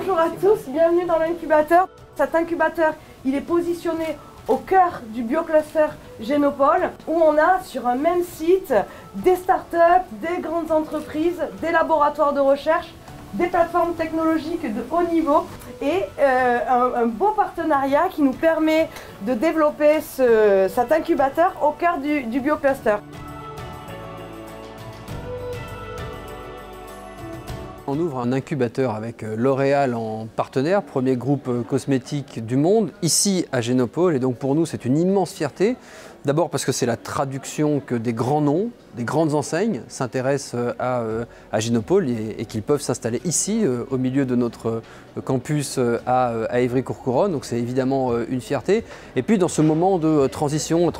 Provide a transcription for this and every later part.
Bonjour à tous, bienvenue dans l'incubateur. Cet incubateur, il est positionné au cœur du biocluster Génopole, où on a sur un même site des startups, des grandes entreprises, des laboratoires de recherche, des plateformes technologiques de haut niveau et un beau partenariat qui nous permet de développer cet incubateur au cœur du biocluster. On ouvre un incubateur avec L'Oréal en partenaire, premier groupe cosmétique du monde, ici à Génopole. Et donc pour nous, c'est une immense fierté. D'abord parce que c'est la traduction que des grands noms, des grandes enseignes s'intéressent à Génopole et qu'ils peuvent s'installer ici, au milieu de notre campus à Évry-Courcouronnes. Donc c'est évidemment une fierté. Et puis dans ce moment de transition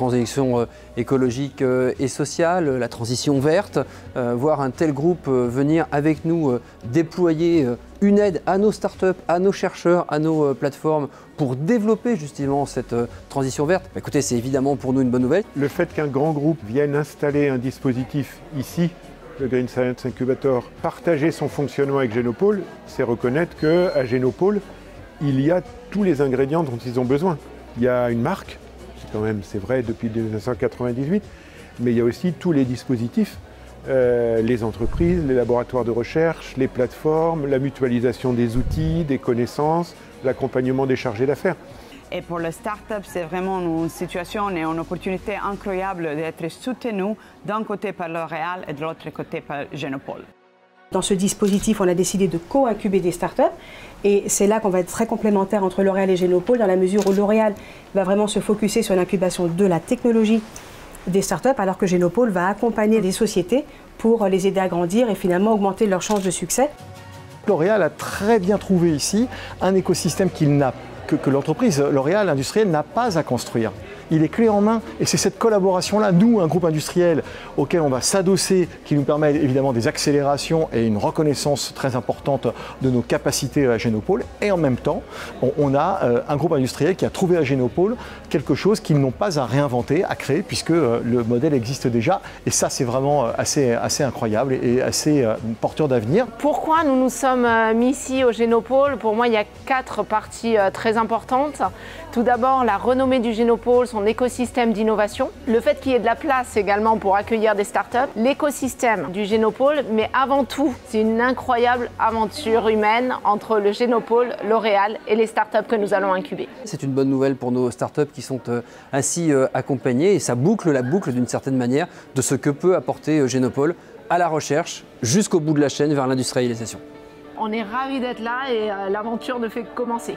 écologique et sociale, la transition verte, voir un tel groupe venir avec nous déployer une aide à nos startups, à nos chercheurs, à nos plateformes pour développer justement cette transition verte. Écoutez, c'est évidemment pour nous une bonne nouvelle. Le fait qu'un grand groupe vienne installer un dispositif ici, le Green Science Incubator, partager son fonctionnement avec Génopole, c'est reconnaître qu'à Génopole, il y a tous les ingrédients dont ils ont besoin. Il y a une marque, c'est vrai depuis 1998, mais il y a aussi tous les dispositifs. Les entreprises, les laboratoires de recherche, les plateformes, la mutualisation des outils, des connaissances, l'accompagnement des chargés d'affaires. Et pour les startups, c'est vraiment une situation et une opportunité incroyable d'être soutenus d'un côté par L'Oréal et de l'autre côté par Génopole. Dans ce dispositif, on a décidé de co-incuber des startups et c'est là qu'on va être très complémentaires entre L'Oréal et Génopole dans la mesure où L'Oréal va vraiment se focuser sur l'incubation de la technologie des startups, alors que Génopole va accompagner les sociétés pour les aider à grandir et finalement augmenter leurs chances de succès. L'Oréal a très bien trouvé ici un écosystème que l'entreprise L'Oréal industrielle n'a pas à construire. Il est clé en main et c'est cette collaboration-là, nous, un groupe industriel auquel on va s'adosser, qui nous permet évidemment des accélérations et une reconnaissance très importante de nos capacités à Génopole. Et en même temps, on a un groupe industriel qui a trouvé à Génopole quelque chose qu'ils n'ont pas à réinventer, à créer, puisque le modèle existe déjà. Et ça, c'est vraiment assez incroyable et assez porteur d'avenir. Pourquoi nous nous sommes mis ici au Génopole? Pour moi, il y a 4 parties très importantes. Tout d'abord, la renommée du Génopole, son écosystème d'innovation, le fait qu'il y ait de la place également pour accueillir des startups, l'écosystème du Génopole, mais avant tout, c'est une incroyable aventure humaine entre le Génopole, L'Oréal et les startups que nous allons incuber. C'est une bonne nouvelle pour nos startups qui sont ainsi accompagnées et ça boucle la boucle d'une certaine manière de ce que peut apporter Génopole à la recherche jusqu'au bout de la chaîne vers l'industrialisation. On est ravis d'être là et l'aventure ne fait que commencer.